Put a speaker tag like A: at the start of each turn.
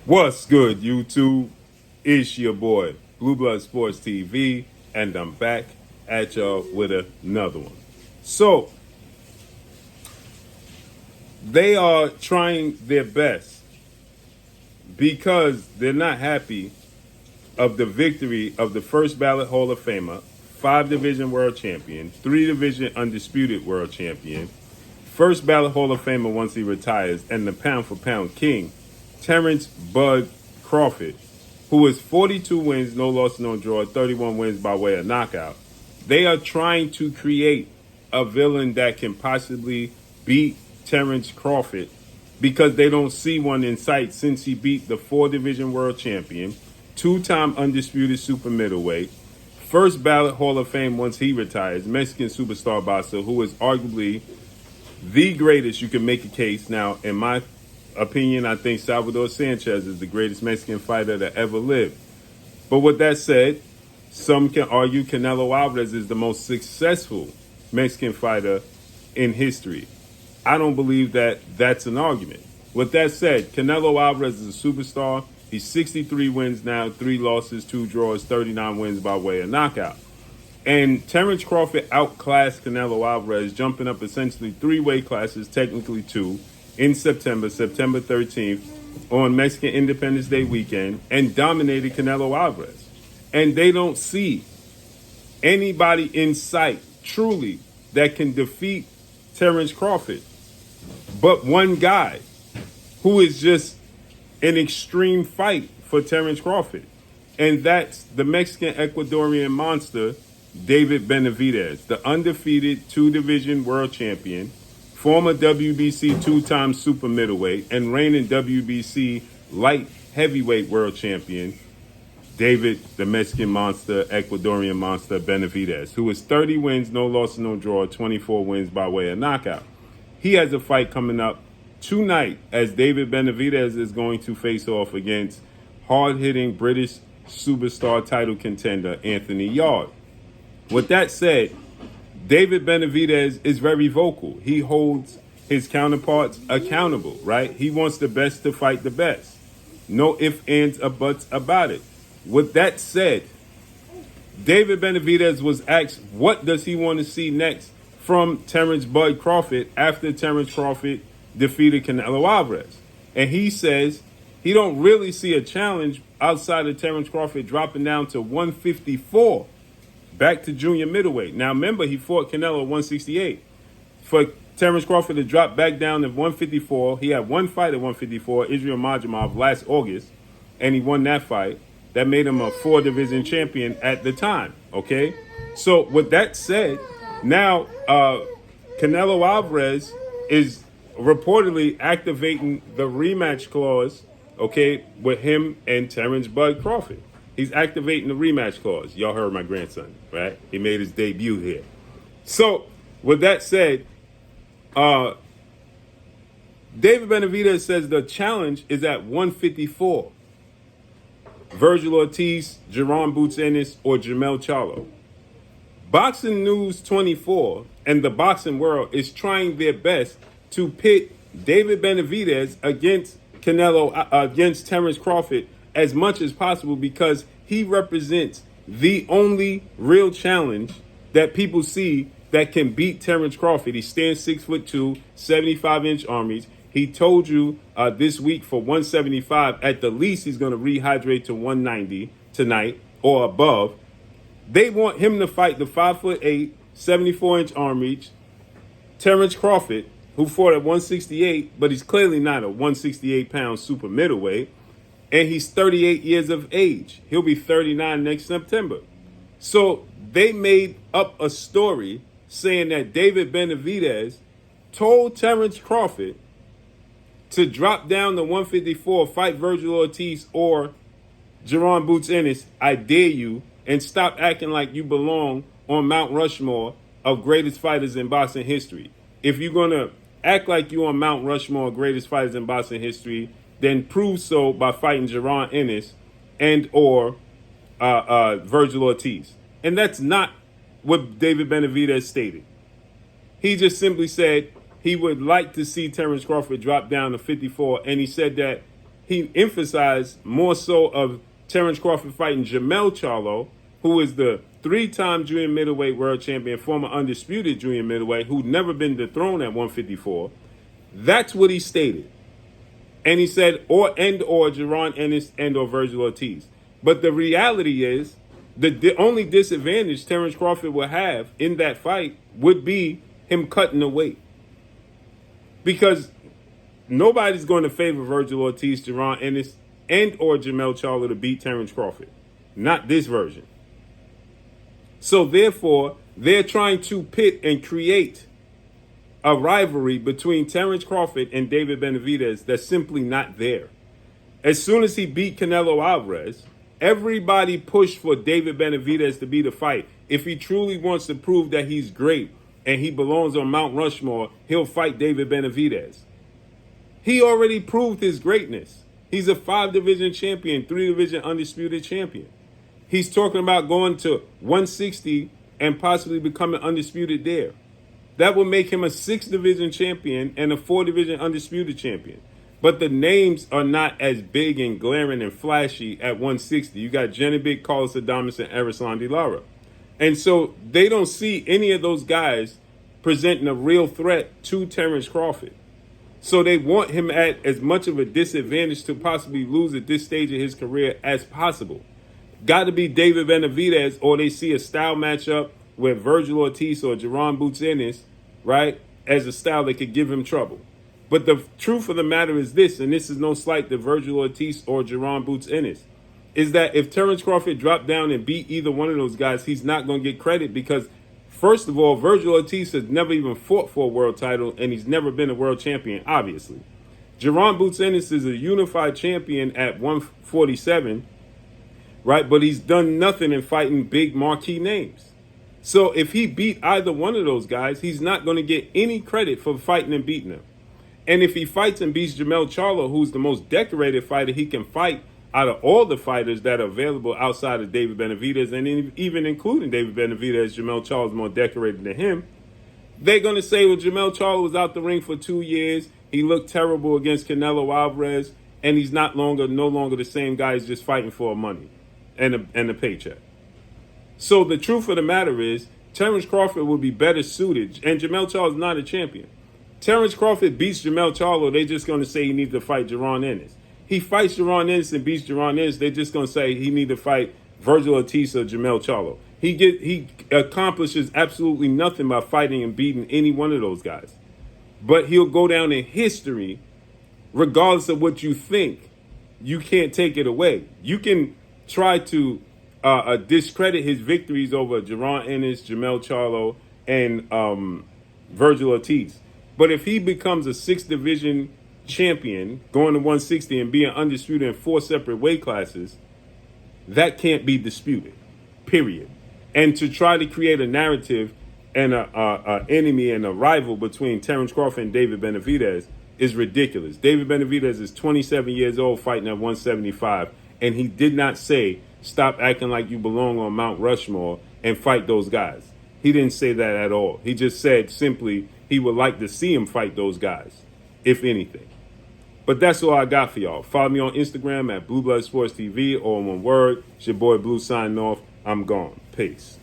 A: What's good, YouTube? It's your boy, Blue Blood Sports TV, and I'm back at y'all with another one. So, they are trying their best because they're not happy of the victory of the first ballot Hall of Famer, 5 division world champion, 3 division undisputed world champion, first ballot Hall of Famer once he retires, and the pound for pound king, Terence Bud Crawford, who is 42 wins, no loss, no draw, 31 wins by way of knockout. They are trying to create a villain that can possibly beat Terence Crawford because they don't see one in sight since he beat the 4 division world champion, 2-time undisputed super middleweight, first ballot Hall of Fame once he retires, Mexican superstar boxer who is arguably the greatest. You can make a case. Now, in my opinion, I think Salvador Sanchez is the greatest Mexican fighter that ever lived. But with that said, some can argue Canelo Alvarez is the most successful Mexican fighter in history. I don't believe that that's an argument. With that said, Canelo Alvarez is a superstar. He's 63 wins now, 3 losses, 2 draws, 39 wins by way of knockout. And Terence Crawford outclassed Canelo Alvarez, jumping up essentially 3 weight classes, technically 2, in September 13th, on Mexican Independence Day weekend, and dominated Canelo Alvarez. And they don't see anybody in sight, truly, that can defeat Terence Crawford. But one guy who is just an extreme fight for Terence Crawford. And that's the Mexican Ecuadorian monster, David Benavidez, the undefeated 2 division world champion, former WBC 2-time super middleweight, and reigning WBC light heavyweight world champion, David, the Mexican monster, Ecuadorian monster, Benavidez, who is 30 wins, no loss, no draw, 24 wins by way of knockout. He has a fight coming up tonight as David Benavidez is going to face off against hard-hitting British superstar title contender Anthony Yarde. With that said, David Benavidez is very vocal. He holds his counterparts accountable, right? He wants the best to fight the best. No ifs, ands, or buts about it. With that said, David Benavidez was asked what does he want to see next from Terence Bud Crawford after Terence Crawford defeated Canelo Alvarez. And he says he don't really see a challenge outside of Terence Crawford dropping down to 154, back to junior middleweight. Now remember, he fought Canelo at 168. For Terence Crawford to drop back down to 154, he had one fight at 154, Israel Majamov, last August, and he won that fight. That made him a 4 division champion at the time, okay? So with that said, now Canelo Alvarez is reportedly activating the rematch clause, okay, with him and Terence Bud Crawford. He's activating the rematch clause. Y'all heard my grandson, right? He made his debut here. So with that said, David Benavidez says the challenge is at 154. Virgil Ortiz, Jerron Boots Ennis, or Jamel Charlo. Boxing News 24 and the boxing world is trying their best to pit David Benavidez against against Terence Crawford as much as possible because he represents the only real challenge that people see that can beat Terence Crawford. He stands 6'2", 75-inch arm reach. He told you this week for 175, at the least he's going to rehydrate to 190 tonight or above. They want him to fight the 5'8", 74-inch arm reach, Terence Crawford, who fought at 168, but he's clearly not a 168-pound super middleweight, and he's 38 years of age. He'll be 39 next September. So they made up a story saying that David Benavidez told Terence Crawford to drop down to 154, fight Virgil Ortiz or Jerron Boots Ennis, I dare you, and stop acting like you belong on Mount Rushmore of greatest fighters in boxing history. If you're going to act like you're on Mount Rushmore of greatest fighters in boxing history, then prove so by fighting Jerron Ennis and or Virgil Ortiz. And that's not what David Benavidez stated. He just simply said he would like to see Terence Crawford drop down to 54, and he said that he emphasized more so of Terence Crawford fighting Jermell Charlo, who is the 3-time junior middleweight world champion, former undisputed junior middleweight, who'd never been dethroned at 154. That's what he stated. And he said, or Jaron Ennis or Virgil Ortiz. But the reality is, the only disadvantage Terence Crawford will have in that fight would be him cutting the weight. Because nobody's going to favor Virgil Ortiz, Jaron Ennis, or Jermell Charlo to beat Terence Crawford. Not this version. So therefore, they're trying to pit and create a rivalry between Terence Crawford and David Benavidez that's simply not there. As soon as he beat Canelo Alvarez, everybody pushed for David Benavidez to be the fight. If he truly wants to prove that he's great and he belongs on Mount Rushmore, he'll fight David Benavidez. He already proved his greatness. He's a 5-division champion, 3-division undisputed champion. He's talking about going to 160 and possibly becoming undisputed there. That would make him a 6-division champion and a 4-division undisputed champion. But the names are not as big and glaring and flashy at 160. You got Janibek, Carlos Adames, and Erislan De Lara. And so they don't see any of those guys presenting a real threat to Terence Crawford. So they want him at as much of a disadvantage to possibly lose at this stage of his career as possible. Got to be David Benavidez, or they see a style matchup with Virgil Ortiz or Jaron Boots Ennis, right, as a style that could give him trouble. But the truth of the matter is this, and this is no slight to Virgil Ortiz or Jaron Boots Ennis, is that if Terence Crawford dropped down and beat either one of those guys, he's not going to get credit because, first of all, Virgil Ortiz has never even fought for a world title, and he's never been a world champion, obviously. Jaron Boots Ennis is a unified champion at 147, right? But he's done nothing in fighting big marquee names. So if he beat either one of those guys, he's not going to get any credit for fighting and beating them. And if he fights and beats Jermell Charlo, who's the most decorated fighter he can fight out of all the fighters that are available outside of David Benavidez, and even including David Benavidez, Jermell Charlo is more decorated than him, they're going to say, well, Jermell Charlo was out the ring for 2 years. He looked terrible against Canelo Alvarez, and he's no longer the same guy. He's just fighting for money and a paycheck. So the truth of the matter is, Terence Crawford would be better suited, and Jermell Charlo is not a champion. Terence Crawford beats Jermell Charlo, they're just going to say he needs to fight Jaron Ennis. He fights Jaron Ennis and beats Jaron Ennis, they're just going to say he needs to fight Virgil Ortiz or Jermell Charlo. He accomplishes absolutely nothing by fighting and beating any one of those guys. But he'll go down in history, regardless of what you think. You can't take it away. You can try to discredit his victories over Jaron Ennis, Jermell Charlo, and Virgil Ortiz. But if he becomes a 6th-division champion, going to 160 and being undisputed in 4 separate weight classes, that can't be disputed, period. And to try to create a narrative and a enemy and a rival between Terence Crawford and David Benavidez is ridiculous. David Benavidez is 27 years old fighting at 175, and he did not say, stop acting like you belong on Mount Rushmore and fight those guys. He didn't say that at all. He just said simply he would like to see him fight those guys, if anything. But that's all I got for y'all. Follow me on Instagram at Blue Blood Sports TV, or one word. It's your boy Blue signing off. I'm gone. Peace.